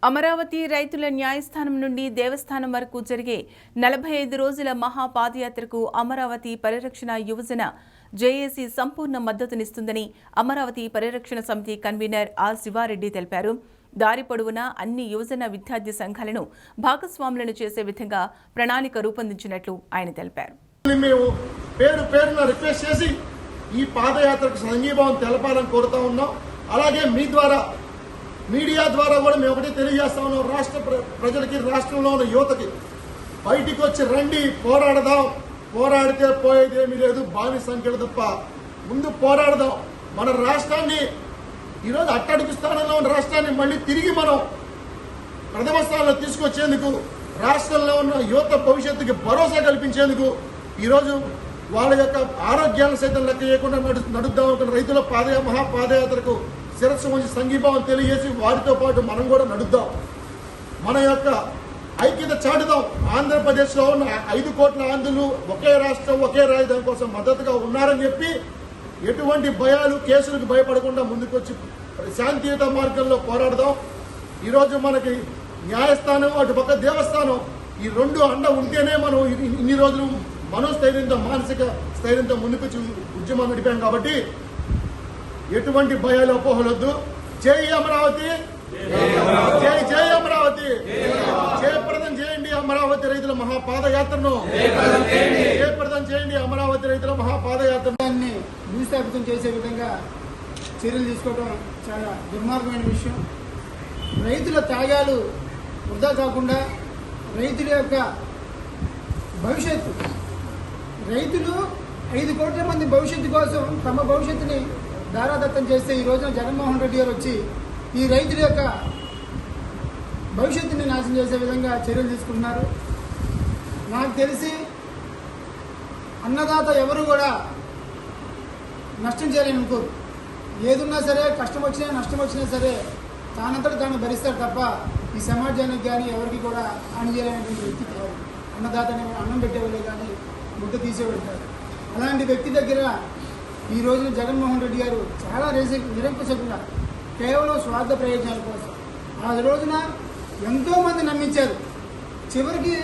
అమరావతి రైతుల న్యాయస్థానం నుండి దేవస్థానం వరకు జరిగే 45 రోజుల మహాపాదయాత్రకు అమరావతి పరిరక్షణ యువజన జేఏసీ సంపూర్ణ మద్దతునిస్తుందని అమరావతి పరిరక్షణ సమితి కన్వీనర్ ఆర్ శివారెడ్డి తెలిపారు. దారి పొడవునా అన్ని యువజన విద్యార్థి సంఘాలను భాగస్వాములను చేసే విధంగా ప్రణాళిక రూపొందించినట్లు ఆయన తెలిపారు. ఈ పాదయాత్రకు సంఘీభావం తెలపాలని కోరుతా ఉన్నాం. అలాగే మీ ద్వారా మీడియా ద్వారా కూడా మేము ఒకటి తెలియజేస్తా ఉన్నాం. రాష్ట్ర ప్రజలకి, రాష్ట్రంలో ఉన్న యువతకి బయటికి వచ్చి రండి, పోరాడదాం. పోరాడితే పోయేదేమీ లేదు, బావి సంఖ్యలు తప్ప. ముందు పోరాడదాం. మన రాష్ట్రాన్ని ఈరోజు అట్టడుగు స్థానంలో ఉన్న రాష్ట్రాన్ని మళ్ళీ తిరిగి మనం ప్రథమ స్థానంలో తీసుకొచ్చేందుకు, రాష్ట్రంలో ఉన్న యువత భవిష్యత్తుకి భరోసా కల్పించేందుకు ఈరోజు వాళ్ళ యొక్క ఆరోగ్యాలను సైతం లెక్క చేయకుండా నడుద్దాం. రైతుల మహాపాదయాత్రకు శిరస్సు ఉంచి సంఘీభావం తెలియజేసి వారితో పాటు మనం కూడా నడుద్దాం. మన యొక్క ఐక్యత చాటుదాం. ఆంధ్రప్రదేశ్లో ఉన్న 5 కోట్ల ఆంధ్రులు ఒకే రాష్ట్రం, ఒకే రాజధాని కోసం మద్దతుగా ఉన్నారని చెప్పి ఎటువంటి భయాలు, కేసులకు భయపడకుండా ముందుకొచ్చి శాంతియుత మార్గంలో పోరాడదాం. ఈరోజు మనకి న్యాయస్థానం, అటుపక్క దేవస్థానం, ఈ 2 అండ ఉంటేనే మనం ఇన్ని రోజులు మనోస్థైర్యంతో, మానసిక స్థైర్యంతో ముందుకొచ్చి ఉద్యమం నడిపాం. కాబట్టి ఎటువంటి భయాలు, అపోహలొద్దు. జై అమరావతి, జై జై అమరావతి. జయప్రదం చేయండి అమరావతి రైతుల మహాపాదయాత్రను, జయప్రదం చేయండి అమరావతి రైతుల మహాపాదయాత్రని భూస్థాపితం చేసే విధంగా చర్యలు తీసుకోవడం చాలా దుర్మార్గమైన విషయం. రైతుల త్యాగాలు వృధా కాకుండా రైతుల యొక్క భవిష్యత్తు, రైతులు 5 కోట్ల మంది భవిష్యత్తు కోసం తమ భవిష్యత్తుని దారాదత్తం చేస్తే ఈ రోజున జగన్మోహన్ రెడ్డి గారు వచ్చి ఈ రైతుల యొక్క భవిష్యత్తుని నాశనం చేసే విధంగా చర్యలు తీసుకుంటున్నారు. నాకు తెలిసి అన్నదాత ఎవరు కూడా నష్టం చేయాలని అనుకోరు. ఏదున్నా సరే, కష్టం వచ్చినా నష్టం వచ్చినా సరే తానంతటా తాను భరిస్తారు తప్ప ఈ సమాజానికి కానీ ఎవరికి కూడా హాని చేయాలనేటువంటి వ్యక్తి కాదు. అన్నదాతని అన్నం పెట్టేవాళ్ళే కానీ ముద్ద తీసేవాళ్ళు కాదు. అలాంటి వ్యక్తి దగ్గర ఈ రోజున జగన్మోహన్ రెడ్డి గారు చాలా నిరంకుశంగా కేవలం స్వార్థ ప్రయోజనాల కోసం ఆ రోజున ఎంతోమంది నమ్మించారు. చివరికి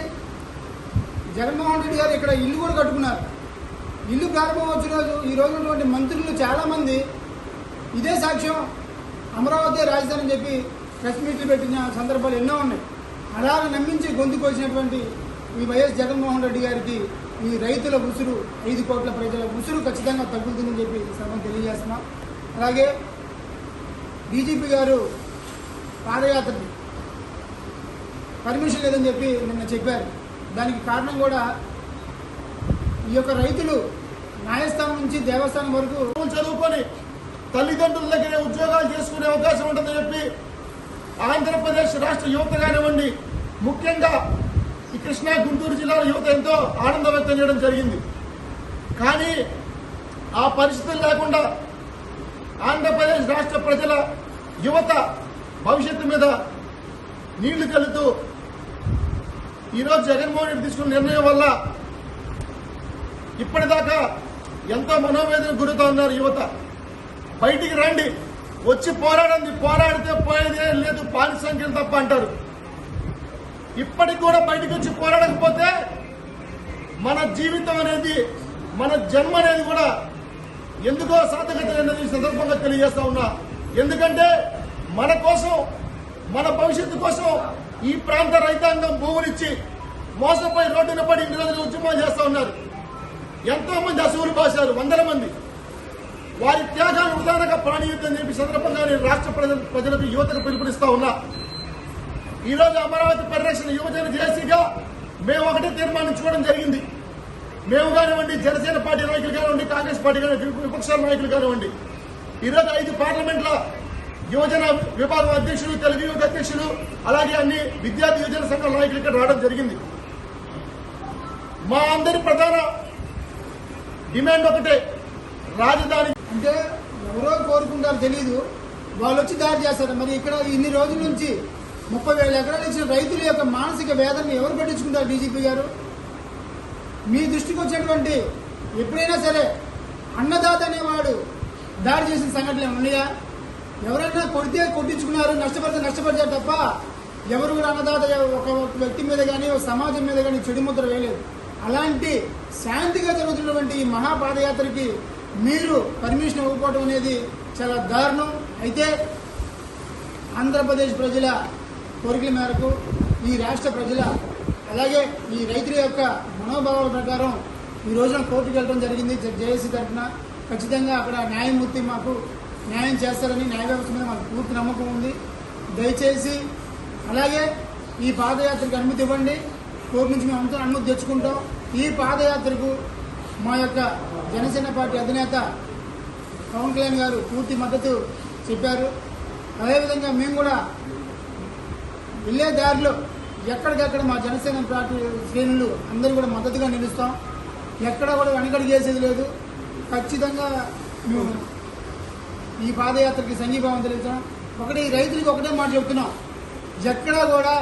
జగన్మోహన్ రెడ్డి గారు ఇక్కడ ఇల్లు కూడా కట్టుకున్నారు. ఇల్లు ప్రారంభం వచ్చిన రోజు ఈ రోజున్నటువంటి మంత్రులు చాలామంది ఇదే సాక్ష్యం, అమరావతి రాజధాని అని చెప్పి ప్రెస్ మీట్లు పెట్టిన సందర్భాలు ఎన్నో ఉన్నాయి. అలాగ నమ్మించి గొంతు కోసినటువంటి ఈ వైఎస్ జగన్మోహన్ రెడ్డి గారికి ఈ రైతుల ఉసురు, 5 కోట్ల ప్రజల ఉసురు ఖచ్చితంగా తగ్గుతుందని చెప్పి సభ తెలియజేస్తున్నాం. అలాగే డీజీపీ గారు పాదయాత్రకి పర్మిషన్ లేదని చెప్పి నిన్న చెప్పారు. దానికి కారణం కూడా ఈ యొక్క రైతులు న్యాయస్థానం నుంచి దేవస్థానం వరకు చదువుకొని తల్లిదండ్రుల దగ్గరే ఉద్యోగాలు చేసుకునే అవకాశం ఉంటుందని చెప్పి ఆంధ్రప్రదేశ్ రాష్ట్ర యువత కానివ్వండి, ముఖ్యంగా ఈ కృష్ణా, గుంటూరు జిల్లాల యువత ఎంతో ఆనందం వ్యక్తం చేయడం జరిగింది. కానీ ఆ పరిస్థితులు లేకుండా ఆంధ్రప్రదేశ్ రాష్ట్ర ప్రజల యువత భవిష్యత్తు మీద నీళ్లు కలుగుతూ ఈరోజు జగన్మోహన్ రెడ్డి తీసుకున్న నిర్ణయం వల్ల ఇప్పటిదాకా ఎంతో మనోవేదన గురితో ఉన్నారు యువత. బయటికి రండి, వచ్చి పోరాడండి. పోరాడితే పోయేదే లేదు, పాలి సంఖ్యలు తప్ప అంటారు. ఇప్పటికి కూడా బయటకు వచ్చి పోరాడకపోతే మన జీవితం అనేది, మన జన్మ అనేది కూడా ఎందుకో సార్థకత అనేది సందర్భంగా తెలియజేస్తా ఉన్నా. ఎందుకంటే మన కోసం, మన భవిష్యత్తు కోసం ఈ ప్రాంత రైతాంగం భూములిచ్చి మోసపోయి రోడ్డున పడి ఇన్ని రోజులు ఉద్యమాలు చేస్తా ఉన్నారు. ఎంతో మంది అసువులు బాశారు, 100 మంది. వారి త్యాగాలు ఉదాహరణగా ప్రాణీయుద్ధం చెప్పి సందర్భంగా నేను రాష్ట్ర ప్రజలకు, యువతకు పిలుపునిస్తా ఉన్నా. ఈరోజు అమరావతి పరిరక్షణ యువజన జేఏసీగా మేము ఒకటే తీర్మానించుకోవడం జరిగింది. మేము కానివ్వండి, జనసేన పార్టీ నాయకులు కానివ్వండి, కాంగ్రెస్ పార్టీ కానివ్వండి, విపక్షాల నాయకులు కానివ్వండి, ఈరోజు 5 పార్లమెంట్ల యువజన విభాగం అధ్యక్షులు, తెలుగు యువత అధ్యక్షులు, అలాగే అన్ని విద్యార్థి యువజన సంఘాల నాయకులు ఇక్కడ రావడం జరిగింది. మా అందరి ప్రధాన డిమాండ్ ఒకటే, రాజధాని. అంటే ఎవరో కోరుకుంటారో తెలియదు, వాళ్ళు వచ్చి దాడి చేస్తారు. మరి ఇక్కడ ఇన్ని రోజుల నుంచి 30,000 ఎకరాలు ఇచ్చిన రైతుల యొక్క మానసిక వేదనని ఎవరు పట్టించుకుంటారు? డీజీపీ గారు, మీ దృష్టికి వచ్చేటువంటి ఎప్పుడైనా సరే అన్నదాత అనేవాడు దాడి చేసిన సంఘటనలు ఉన్నాయా? ఎవరైనా కొడితే కొట్టించుకున్నారు, నష్టపడితే నష్టపడ్డారు తప్ప ఎవరు కూడా అన్నదాత ఒక వ్యక్తి మీద కానీ ఒక సమాజం మీద కానీ చెడు ముద్ర వేయలేదు. అలాంటి శాంతిగా జరుగుతున్నటువంటి ఈ మహాపాదయాత్రకి మీరు పర్మిషన్ ఇవ్వకపోవడం అనేది చాలా దారుణం. అయితే ఆంధ్రప్రదేశ్ ప్రజల కోరికల మేరకు ఈ రాష్ట్ర ప్రజల అలాగే ఈ రైతుల యొక్క మనోభావాల ప్రకారం ఈ రోజున కోర్టుకు వెళ్ళడం జరిగింది. జేఏసీ తరఫున ఖచ్చితంగా అక్కడ న్యాయమూర్తి మాకు న్యాయం చేస్తారని న్యాయ వ్యవస్థ మీద మాకు పూర్తి నమ్మకం ఉంది. దయచేసి అలాగే ఈ పాదయాత్రకు అనుమతి ఇవ్వండి. కోర్టు నుంచి మేము అంతా అనుమతి తెచ్చుకుంటాం. ఈ పాదయాత్రకు మా యొక్క జనసేన పార్టీ అధినేత పవన్ కళ్యాణ్ గారు పూర్తి మద్దతు చెప్పారు. అదేవిధంగా మేము కూడా వెళ్ళే దారిలో ఎక్కడికక్కడ మా జనసేన పార్టీ శ్రేణులు అందరూ కూడా మద్దతుగా నిలుస్తాం. ఎక్కడా కూడా వెనకడుగు చేసేది లేదు. ఖచ్చితంగా మేము ఈ పాదయాత్రకి సంఘీభావం తెలుపుతాం. ఒకటి రైతులకి ఒకటే మాట చెప్తున్నాం, ఎక్కడా కూడా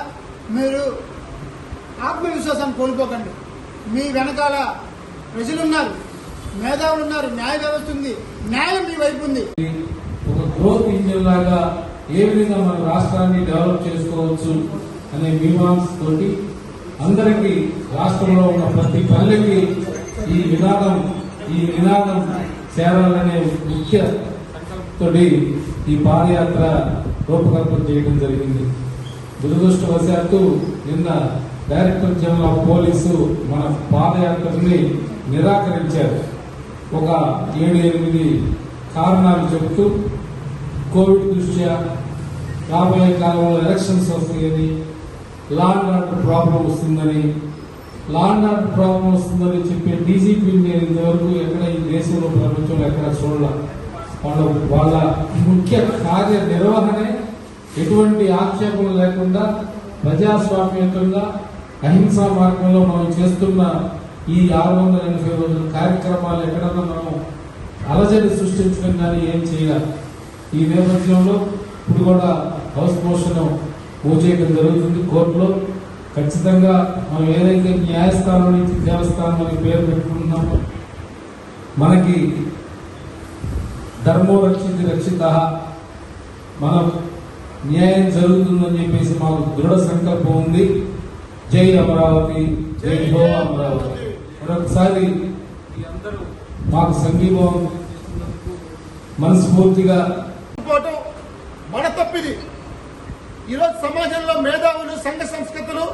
మీరు ఆత్మవిశ్వాసాన్ని కోల్పోకండి. మీ వెనకాల ప్రజలున్నారు, మేధావులు ఉన్నారు, న్యాయ వ్యవస్థ ఉంది, న్యాయం మీ వైపు ఉంది. ఒక గ్రోత్ ఇంజిన్ లాగా ఏ విధంగా మన రాష్ట్రాన్ని డెవలప్ చేసుకోవచ్చు అనే మీమాంసతోటి అందరికీ రాష్ట్రంలో ఉన్న ప్రతి పల్లెకి ఈ నినాదం చేరాలనే ముఖ్య తోటి ఈ పాదయాత్ర రూపకల్పన చేయడం జరిగింది. దురదృష్టవశాత్తు నిన్న డైరెక్టర్ జనరల్ ఆఫ్ పోలీసు మన పాదయాత్రని నిరాకరించారు. ఒక 7-8 కారణాలు చెబుతూ కోవిడ్ దృష్ట్యా రాబోయే కాలంలో ఎలక్షన్స్ వస్తాయని, లా అండ్ ఆర్డర్ ప్రాబ్లం వస్తుందని చెప్పే డీజీపీని నేను ఇంతవరకు ఎక్కడ ఈ దేశంలో ప్రపంచంలో ఎక్కడ చూడాల. వాళ్ళ ముఖ్య కార్యనిర్వహణే ఎటువంటి ఆక్షేపణలు లేకుండా ప్రజాస్వామ్యంగా అహింసా మార్గంలో మనం చేస్తున్న ఈ 680 రోజుల కార్యక్రమాలు ఎక్కడన్నా మనం అలజడి సృష్టించడం కానీ ఏం చేయాలి. ఈ నేపథ్యంలో ఇప్పుడు కూడా హౌస్ మోషన్ మూవ్ చేయడం జరుగుతుంది కోర్టులో. ఖచ్చితంగా మనం ఏదైతే న్యాయస్థానం నుంచి దేవస్థానం అని పేరు పెట్టుకుంటున్నామో మనకి ధర్మో రక్షిత మనం న్యాయం జరుగుతుందని చెప్పేసి మాకు దృఢ సంకల్పం ఉంది. జై అమరావతి, జై హో అమరావతి. మరొకసారి ఈ అందరూ మాకు సంఘీభావం మనస్ఫూర్తిగా మన తప్పిది. ఈరోజు సమాజంలో మేధావులు, సంఘ సంస్కృతులు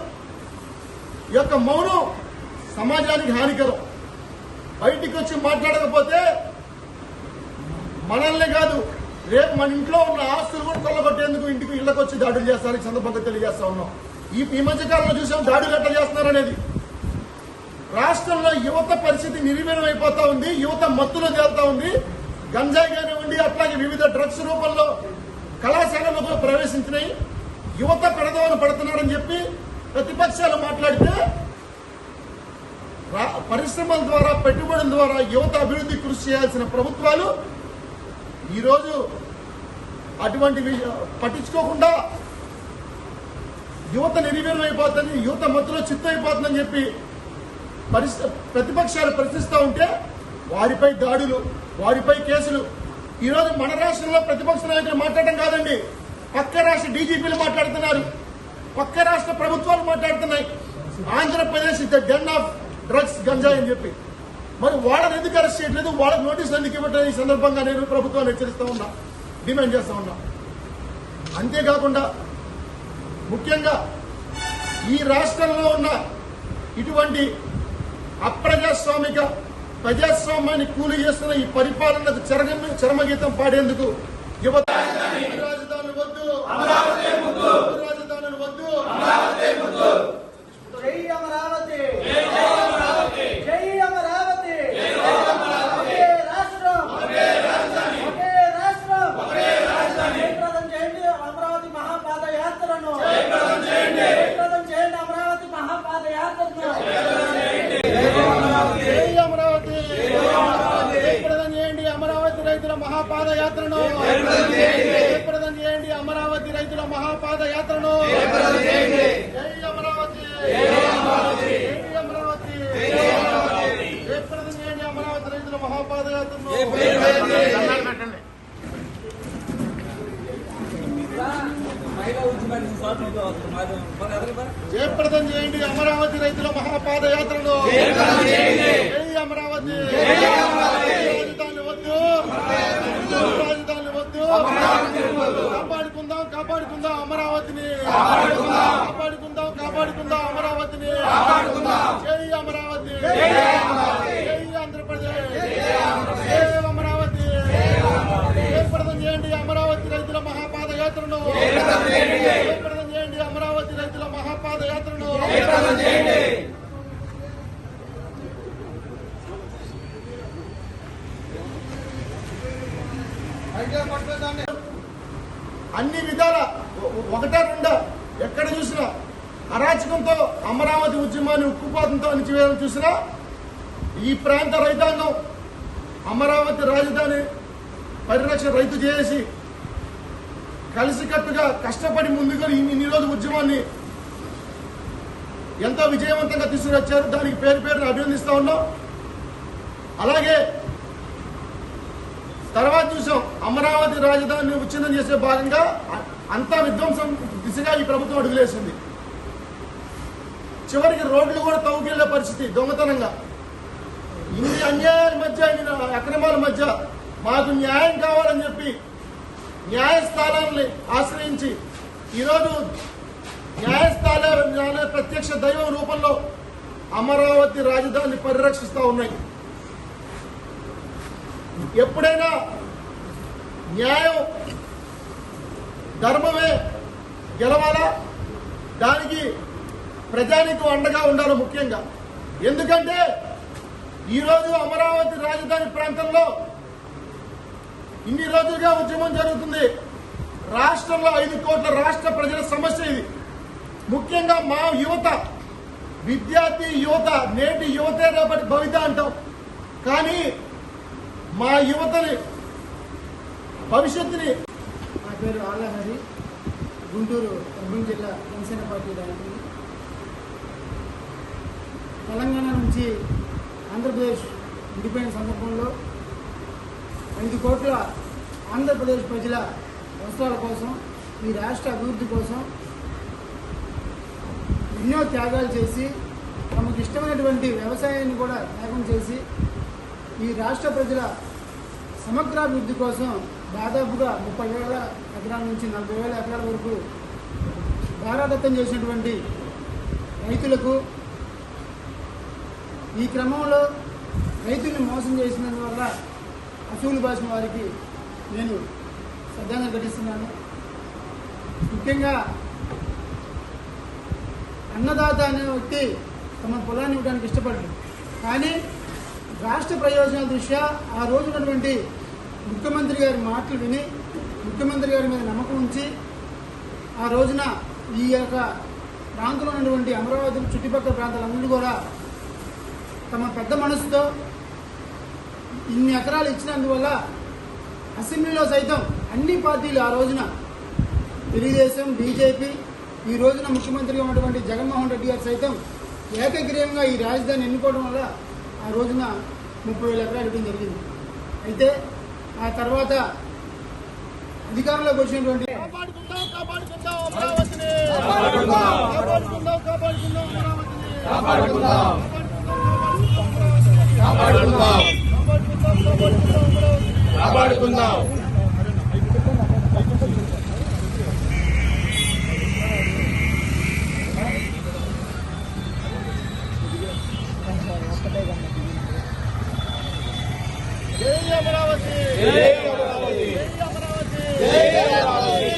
యొక్క మౌనం సమాజానికి హానికరం. బయటికి వచ్చి మాట్లాడకపోతే మనల్ని కాదు, రేపు మన ఇంట్లో ఉన్న ఆస్తులు కూడా కొల్లగొట్టేందుకు ఇళ్లకు వచ్చి దాడులు చేస్తారని సందర్భంగా తెలియజేస్తా ఉన్నాం. ఈ మధ్యకాలంలో చూసాం దాడులు ఎట్లా చేస్తున్నారనేది. రాష్ట్రంలో యువత పరిస్థితి నిర్వీర్యం అయిపోతా ఉంది. యువత మత్తులో తేలుతా ఉంది. గంజాయి కానివ్వండి, అట్లాగే వివిధ డ్రగ్స్ రూపంలో కళాశాలలో ప్రవేశించినాయి. యువత పెడదవన పడుతున్నారని చెప్పి ప్రతిపక్షాలు మాట్లాడితే పరిశ్రమల ద్వారా, పెట్టుబడుల ద్వారా యువత అభివృద్ధి కృషి చేయాల్సిన ప్రభుత్వాలు ఈరోజు అటువంటి పట్టించుకోకుండా యువత నిర్వీర్యం అయిపోతుంది, యువత మత్తులో చిత్తైపోతుందని చెప్పి ప్రతిపక్షాలు ప్రశ్నిస్తూ ఉంటే వారిపై దాడులు, వారిపై కేసులు. ఈరోజు మన రాష్ట్రంలో ప్రతిపక్ష నాయకులు మాట్లాడడం కాదండి, పక్క రాష్ట్ర డీజీపీలు మాట్లాడుతున్నారు, పక్క రాష్ట్ర ప్రభుత్వాలు మాట్లాడుతున్నాయి. Andhra Pradesh is the den of drugs, గంజాయి అని చెప్పి. మరి వాళ్ళని ఎందుకు అరెస్ట్ చేయట్లేదు, వాళ్ళకి నోటీసులు ఎందుకు ఇవ్వట్లేదు? ఈ సందర్భంగా నేను ప్రభుత్వాన్ని హెచ్చరిస్తూ ఉన్నా, డిమాండ్ చేస్తా ఉన్నా. అంతేకాకుండా ముఖ్యంగా ఈ రాష్ట్రంలో ఉన్న ఇటువంటి అప్రజాస్వామిక ప్రజాస్వామ్యాన్ని కూలి చేస్తున్న ఈ పరిపాలనకు చరమగీతం పాడేందుకు యువత రాజధానులు వద్దు, రాజధానులు వద్దు, జై అమరావతి, జై అమరావతి, ఒకే రాష్ట్రం, ఒకే రాష్ట్రం, జయప్రదం చేయండి అమరావతి మహాపాదయాత్రను, జయప్రదం చేయండి అమరావతి మహాపాదయాత్రను, జై అమరావతి, జయప్రదం చేయండి అమరావతి రైతుల మహాపాదయాత్రను, జయప్రదం చేయండి అమరావతి రైతుల మహాపాదయాత్రను, జై అమరావతి, జయప్రదం చేయండి అమరావతి రైతుల మహాపాదయాత్రను. మహిళా ఉద్యమానికి స్వాతంత్రం జయప్రదం చేయండి అమరావతి రైతుల మహాపాదయాత్రను. జై అమరావతి. రాజధాని వద్దు, రాజధాని వద్దు. కాపాడుకుందాం కాపాడుకుందాం అమరావతిని. కాపాడుకుందాం కాపాడుకుందాం అమరావతిని. జై అమరావతి. జై ఆంధ్రప్రదేశ్. జై అమరావతి. జయప్రదం చేయండి అమరావతి రైతుల మహాపాదయాత్రను. జయప్రదం చేయండి అమరావతి రైతుల మహాపాదయాత్రను. అన్ని విధాల ఒకటా రెండా ఎక్కడ చూసినా అరాచకంతో అమరావతి ఉద్యమాన్ని ఉక్కుపాతంతో అణిచివేయాలని చూసినా ఈ ప్రాంత రైతాంగం అమరావతి రాజధాని పరిరక్షణ రైతు చేసి కలిసికట్టుగా కష్టపడి ముందుగా ఇన్ని రోజుల ఉద్యమాన్ని ఎంతో విజయవంతంగా తీసుకువచ్చారు. దానికి పేరు పేరును అభినందిస్తా ఉన్నాం. అలాగే తర్వాత చూసాం అమరావతి రాజధానిని విచ్ఛిన్నం చేసే భాగంగా అంతా విధ్వంసం దిశగా ఈ ప్రభుత్వం అడుగులేసింది. చివరికి రోడ్లు కూడా తవ్వుకెళ్లే పరిస్థితి దొంగతనంగా. ఇన్ని అన్యాయాల మధ్య ఇన్ని అక్రమాల మధ్య మాకు న్యాయం కావాలని చెప్పి న్యాయస్థానాన్ని ఆశ్రయించి ఈరోజు న్యాయస్థానాల ప్రత్యక్ష దైవం రూపంలో అమరావతి రాజధానిని పరిరక్షిస్తూ ఉన్నాయి. ఎప్పుడైనా న్యాయం ధర్మమే గెలవాలా, దానికి ప్రజానికి అండగా ఉండాలి ముఖ్యంగా. ఎందుకంటే ఈరోజు అమరావతి రాజధాని ప్రాంతంలో ఇన్ని రోజులుగా ఉద్యమం జరుగుతుంది. రాష్ట్రంలో 5 కోట్ల రాష్ట్ర ప్రజల సమస్య ఇది. ముఖ్యంగా మా యువత, విద్యార్థి యువత, నేటి యువతే రేపటి భవిత అంటాం. కానీ మా యువతని భవిష్యత్తుని. నా పేరు ఆలహరి, గుంటూరు అర్బన్ జిల్లా జనసేన పార్టీ నాయకుడు. తెలంగాణ నుంచి ఆంధ్రప్రదేశ్ ఇండిపెండెన్స్ సందర్భంలో 5 కోట్ల ఆంధ్రప్రదేశ్ ప్రజల అవసరాల కోసం, ఈ రాష్ట్ర అభివృద్ధి కోసం ఎన్నో త్యాగాలు చేసి తమకు ఇష్టమైనటువంటి వ్యవసాయాన్ని కూడా త్యాగం చేసి ఈ రాష్ట్ర ప్రజల సమగ్రాభివృద్ధి కోసం దాదాపుగా 30,000 ఎకరాల నుంచి 40,000 ఎకరాల వరకు భారాదత్తం చేసినటువంటి రైతులకు, ఈ క్రమంలో రైతుల్ని మోసం చేసినందువల్ల అసూలు బాసిన వారికి నేను శ్రద్ధాంజలి ఘటిస్తున్నాను. ముఖ్యంగా అన్నదాత అనే వ్యక్తి తమ పొలాన్ని ఇవ్వడానికి ఇష్టపడ్డాడు. కానీ రాష్ట్ర ప్రయోజనాల దృష్ట్యా ఆ రోజు ఉన్నటువంటి ముఖ్యమంత్రి గారి మాటలు విని, ముఖ్యమంత్రి గారి మీద నమ్మకం ఉంచి ఆ రోజున ఈ యొక్క ప్రాంతంలో ఉన్నటువంటి అమరావతి చుట్టుపక్కల ప్రాంతాలన్నీ కూడా తమ పెద్ద మనసుతో ఇన్ని ఎకరాలు ఇచ్చినందువల్ల అసెంబ్లీలో సైతం అన్ని పార్టీలు ఆ రోజున తెలుగుదేశం, బీజేపీ, ఈ రోజున ముఖ్యమంత్రిగా ఉన్నటువంటి జగన్మోహన్ రెడ్డి గారు సైతం ఏకగ్రీవంగా ఈ రాజధాని ఎన్నుకోవడం వల్ల ఆ రోజున 30,000 ఎకరాలు ఇవ్వడం జరిగింది. అయితే ఆ తర్వాత అధికారంలోకి వచ్చినటువంటి కాపాడుకుందాం కాపాడుకుందాం అమరావతిని. కాపాడుకుందాం కాపాడుకుందాం అమరావతిని. కాపాడుకుందాం కాపాడుకుందాం కాపాడుకుందాం. జై అమరావతి. జై అమరావతి. జై అమరావతి.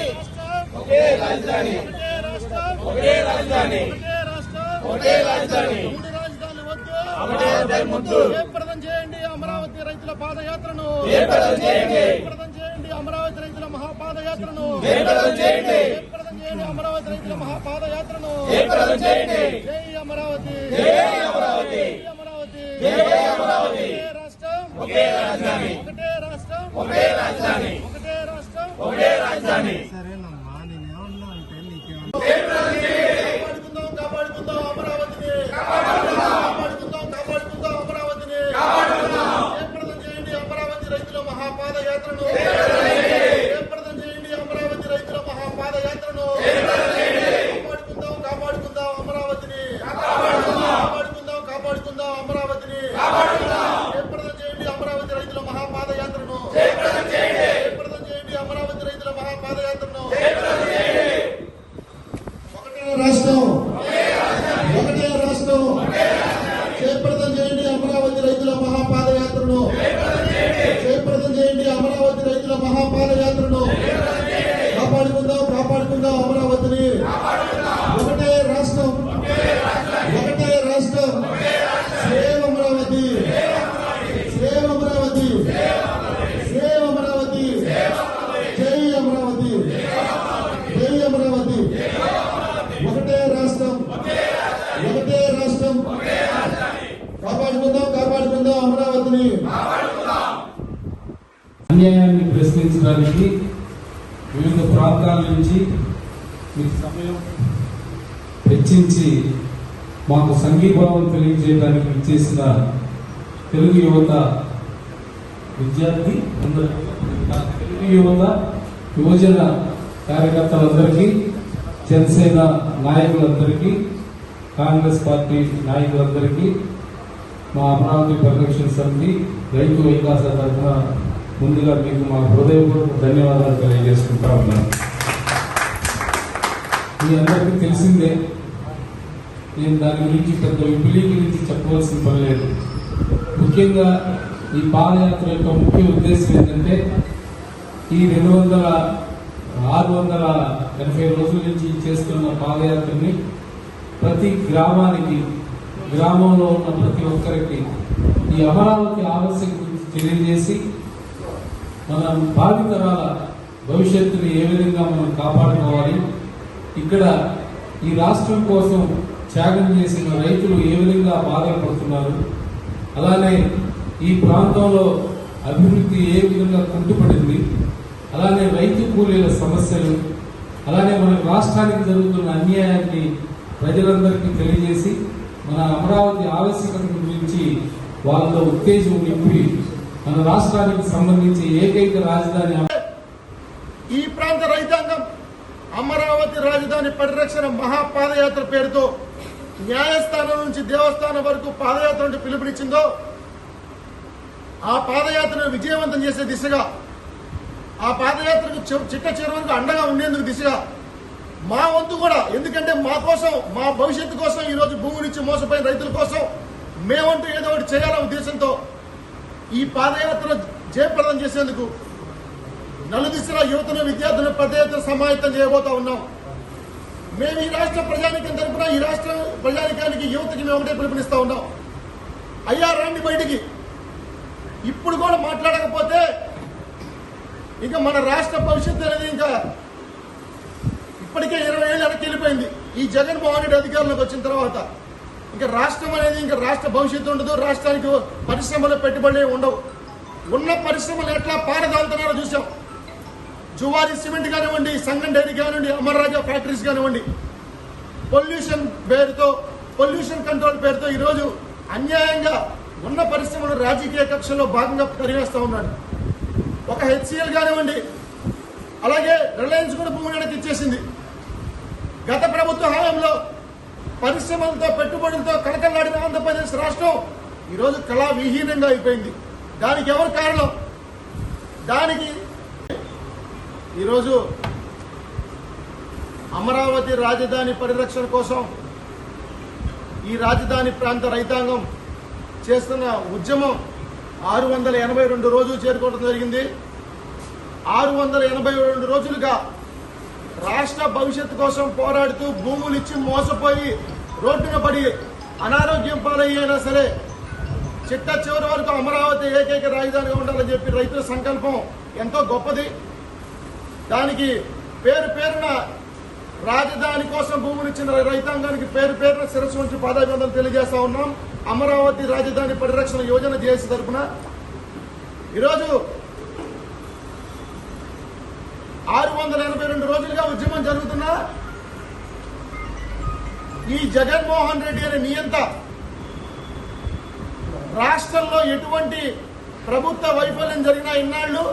ఒకే రాజధాని. ఒకే రాష్ట్రం. ఒకే రాజధాని. ఒకే రాష్ట్రం. ఒకే రాజధాని. 3 రాజధానులు వద్దు. ఒకటే రాజధాని ముద్దు. జయప్రదం చేయండి అమరావతి రైతుల పాదయాత్రను. జయప్రదం చేయండి. జయప్రదం చేయండి అమరావతి రైతుల మహాపాదయాత్రను. జయప్రదం చేయండి. జయప్రదం చేయండి అమరావతి రైతుల మహాపాదయాత్రను. జయప్రదం చేయండి. జై అమరావతి. జై అమరావతి. జై అమరావతి. జై అమరావతి. ఒకే రాష్ట్రం. ఒకే రాజధాని. ఒకటే రాష్ట్రం. ఒకే రాజధాని. ఒకటే రాష్ట్రం. ఒకే రాజధాని. సరేనమ్మా, నేనేమన్నా అంటే నీకేమన్నా కాపాడుకుందాం కాపాడుకుందాం అమరావతిని. కాపాడుకుందాం కాపాడుకుందాం అమరావతిని. జయప్రదం చేయండి అమరావతి రైతుల మహాపాదయాత్రను. జయప్రదం చేయండి అమరావతి రైతుల మహాపాదయాత్రను. కాపాడుకుందాం రాష్ట్రం ఒకటే రాష్ట్రం జయప్రదం చేయండి అమరావతి రైతుల మహాపాదయాత్రను జయప్రదం చేయండి అమరావతి రైతుల మహాపాదయాత్రను కాపాడుకుందాం అమరావతిని ఒకటే రాష్ట్రం save Amaravati save Amaravati save Amaravati జై అమరావతి జై అమరావతి ఒకటే రాష్ట్రం కాపాడుకుందాం అమరావతిని. అన్యాయాన్ని ప్రశ్నించడానికి వివిధ ప్రాంతాల నుంచి మీకు సమయం వెచ్చించి మాకు సంఘీభావం తెలియజేయడానికి ఇచ్చేసిన తెలుగు యువత విద్యార్థి తెలుగు యువత యువజన కార్యకర్తలందరికీ, జనసేన నాయకులందరికీ, కాంగ్రెస్ పార్టీ నాయకులందరికీ, మా అమరావతి పరిరక్షణ సమితి రైతు వికాస తరఫున ముందుగా మీకు మా హృదయపూర్వక ధన్యవాదాలు తెలియజేసుకుంటా ఉన్నాను. మీ అందరికీ తెలిసిందే, నేను దాని గురించి పెద్ద విపులీకరించి చెప్పవలసిన పని లేదు. ముఖ్యంగా ఈ పాదయాత్ర యొక్క ముఖ్య ఉద్దేశం ఏంటంటే ఈ 680 రోజుల నుంచి చేస్తున్న పాదయాత్రని ప్రతి గ్రామానికి, గ్రామంలో ఉన్న ప్రతి ఒక్కరికి ఈ అమరావతి ఆవశ్యకత గురించి తెలియజేసి మన భావితరాల భవిష్యత్తుని ఏ విధంగా మనం కాపాడుకోవాలి, ఇక్కడ ఈ రాష్ట్రం కోసం త్యాగం చేసిన రైతులు ఏ విధంగా బాధలు పడుతున్నారు, అలానే ఈ ప్రాంతంలో అభివృద్ధి ఏ విధంగా కుంటుపడింది, అలానే రైతు కూలీల సమస్యలు, అలానే మన రాష్ట్రానికి జరుగుతున్న అన్యాయాన్ని ప్రజలందరికీ తెలియజేసి మన అమరావతి ఆవశ్యకత గురించి వాళ్ళతో ఉత్తేజం నింపి మన రాష్ట్రానికి సంబంధించి ఏకైక రాజధాని ఈ ప్రాంత రైతాంగం అమరావతి రాజధాని పరిరక్షణ మహాపాదయాత్ర పేరుతో న్యాయస్థానం నుంచి దేవస్థానం వరకు పాదయాత్ర పిలుపునిచ్చిందో ఆ పాదయాత్రను విజయవంతం చేసే దిశగా, ఆ పాదయాత్రకు చిట్ట చివరకు అండగా ఉండేందుకు దిశగా మా వంతు కూడా, ఎందుకంటే మా కోసం, మా భవిష్యత్తు కోసం, ఈరోజు భూములిచ్చి మోసపోయిన రైతుల కోసం మేమంటూ ఏదో ఒకటి చేయాలనే ఉద్దేశంతో ఈ పాదయాత్ర జయప్రదం చేసేందుకు నలుదిశల యువతను, విద్యార్థులను పెద్ద ఎత్తున సమాయత్తం చేయబోతా ఉన్నాం. మేము ఈ రాష్ట్ర ప్రజానికం తరపున, ఈ రాష్ట్ర ప్రజానికానికి, యువతకి మేము ఒకటే పిలుపునిస్తా ఉన్నాం. అయ్యా రండి బయటికి. ఇప్పుడు కూడా మాట్లాడకపోతే ఇంకా మన రాష్ట్ర భవిష్యత్తు అనేది ఇంకా ఇప్పటికే 20 ఏళ్ళు వెనక్కి వెళ్ళిపోయింది. ఈ జగన్మోహన్ రెడ్డి అధికారంలోకి వచ్చిన తర్వాత ఇంకా రాష్ట్రం అనేది, ఇంకా రాష్ట్ర భవిష్యత్తు ఉండదు, రాష్ట్రానికి పరిశ్రమలు పెట్టుబడులు ఉండవు. ఉన్న పరిశ్రమలు ఎట్లా పారదాలుతున్నారో చూసాం. జువారి సిమెంట్ కానివ్వండి, సంగం డైరీ కానివ్వండి, అమర్ రాజా ఫ్యాక్టరీస్ కానివ్వండి, పొల్యూషన్ పేరుతో, పొల్యూషన్ కంట్రోల్ పేరుతో ఈరోజు అన్యాయంగా ఉన్న పరిశ్రమలు రాజకీయ కక్షలో భాగంగా తరివేస్తూ ఉన్నాడు. ఒక హెచ్సిఎల్ కానివ్వండి, అలాగే రిలయన్స్ కూడా భూమి వెనక్కి ఇచ్చేసింది. గత ప్రభుత్వ హయాంలో పరిశ్రమలతో, పెట్టుబడులతో కలకలాడిన ఆంధ్రప్రదేశ్ రాష్ట్రం ఈరోజు కళా విహీనంగా అయిపోయింది. దానికి ఎవరు కారణం? దానికి ఈరోజు అమరావతి రాజధాని పరిరక్షణ కోసం ఈ రాజధాని ప్రాంత రైతాంగం చేస్తున్న ఉద్యమం 682 రోజులు చేరుకోవడం జరిగింది. 682 రోజులుగా రాష్ట్ర భవిష్యత్తు కోసం పోరాడుతూ భూములు ఇచ్చి మోసపోయి రోడ్డున పడి అనారోగ్యం పాలయ్యినా సరే చిట్ట చివరి వరకు అమరావతి ఏకైక రాజధానిగా ఉండాలని చెప్పి రైతుల సంకల్పం ఎంతో గొప్పది. దానికి పేరున రాజధాని కోసం భూములు ఇచ్చిన రైతాంగానికి పేరున శిరస్సు నుంచి పాదాభివందనలు తెలియజేస్తా ఉన్నాం. అమరావతి రాజధాని పరిరక్షణ యోజన జేఏసీ తరఫున ఈరోజు 682 రోజులుగా ఉద్యమం జరుగుతున్నా ఈ జగన్మోహన్ రెడ్డి అనే నియంత రాష్ట్రంలో ఎటువంటి ప్రభుత్వ వైఫల్యం జరిగినా ఇన్నాళ్లు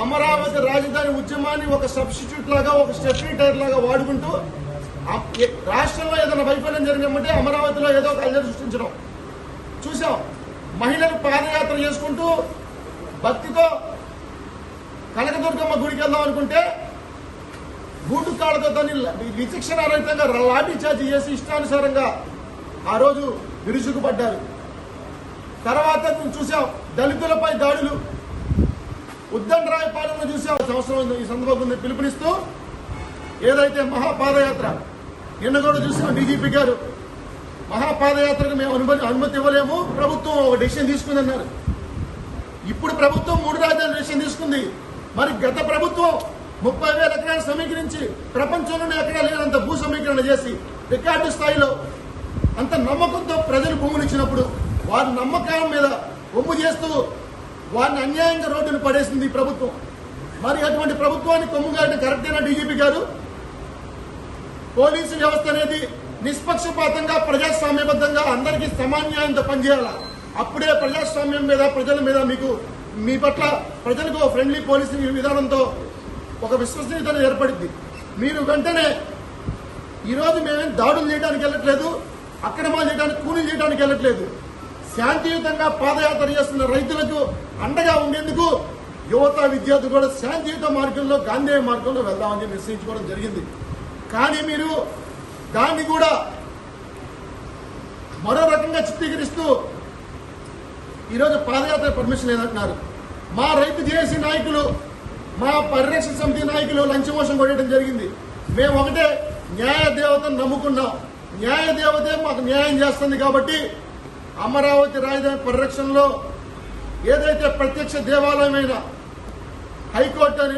అమరావతి రాజధాని ఉద్యమాన్ని ఒక సబ్స్టిట్యూట్ లాగా, ఒక స్టెఫ్రీ టైర్ లాగా వాడుకుంటూ రాష్ట్రంలో ఏదైనా వైఫల్యం జరిగినమంటే అమరావతిలో ఏదో ఒక అల్లరి సృష్టించడం చూసాం. మహిళలు పాదయాత్ర చేసుకుంటూ భక్తితో కనకదుర్గమ్మ గుడికి వెళ్దాం అనుకుంటే బూటు కాళ్ళతో దాన్ని విచక్షణారహితంగా లాఠీ చార్జ్ చేసి ఇష్టానుసారంగా ఆ రోజు విరుచుకుపడ్డారు. తర్వాత మేము చూసాం దళితులపై దాడులు, ఉద్దండరాయపాలెంలో చూసాం. సంవత్సరం ఈ సందర్భంగా పిలుపునిస్తూ ఏదైతే మహాపాదయాత్ర నిన్న కూడా చూసాం, డీజీపీ గారు మహాపాదయాత్రకు మేము అనుమతి ఇవ్వలేము, ప్రభుత్వం ఒక డెసిషన్ తీసుకుందన్నారు. ఇప్పుడు ప్రభుత్వం 3 రాజధానుల డెసిషన్ తీసుకుంది. మరి గత ప్రభుత్వం 30,000 ఎకరాలు సమీకరించి ప్రపంచంలోనే ఎక్కడా లేనంత భూ సమీకరణ చేసి రికార్డు స్థాయిలో అంత నమ్మకంతో ప్రజలు భూములు ఇచ్చినప్పుడు వారి నమ్మకాల మీద ఒమ్ము చేస్తూ వారిని అన్యాయంగా రోడ్డును పడేసింది ఈ ప్రభుత్వం. మరి అటువంటి ప్రభుత్వాన్ని కొమ్ముగారిని కరెక్టేనా డీజీపీ గారు? పోలీసు వ్యవస్థ అనేది నిష్పక్షపాతంగా ప్రజాస్వామ్యబద్ధంగా అందరికీ సమాన్యాయంతో పనిచేయాలా. అప్పుడే ప్రజాస్వామ్యం మీద ప్రజల మీద మీ పట్ల ప్రజలకు ఫ్రెండ్లీ పోలీసింగ్ విధానంతో ఒక విశ్వసనీయత ఏర్పడింది. మీరు వెంటనే ఈరోజు మేమేం దాడులు చేయడానికి వెళ్ళట్లేదు, అక్రమాలు చేయడానికి, కూలీలు చేయడానికి వెళ్ళట్లేదు. శాంతియుతంగా పాదయాత్ర చేస్తున్న రైతులకు అండగా ఉండేందుకు యువత విద్యార్థులు కూడా శాంతియుత మార్గంలో గాంధేయ మార్గంలో వెళ్దామని నిశ్చయించుకోవడం జరిగింది. కానీ మీరు దాన్ని కూడా మరో రకంగా చిత్రీకరిస్తూ ఈరోజు పాదయాత్ర పర్మిషన్ లేదంటున్నారు. మా రైతు జేఏసీ నాయకులు, మా పరిరక్షణ సమితి నాయకులు లంచమోషం కొట్టడం జరిగింది. మేము ఒకటే న్యాయ దేవతను నమ్ముకున్నాం. న్యాయ దేవతే మాకు న్యాయం చేస్తుంది కాబట్టి అమరావతి రాజధాని పరిరక్షణలో ఏదైతే ప్రత్యక్ష దేవాలయమైన హైకోర్టు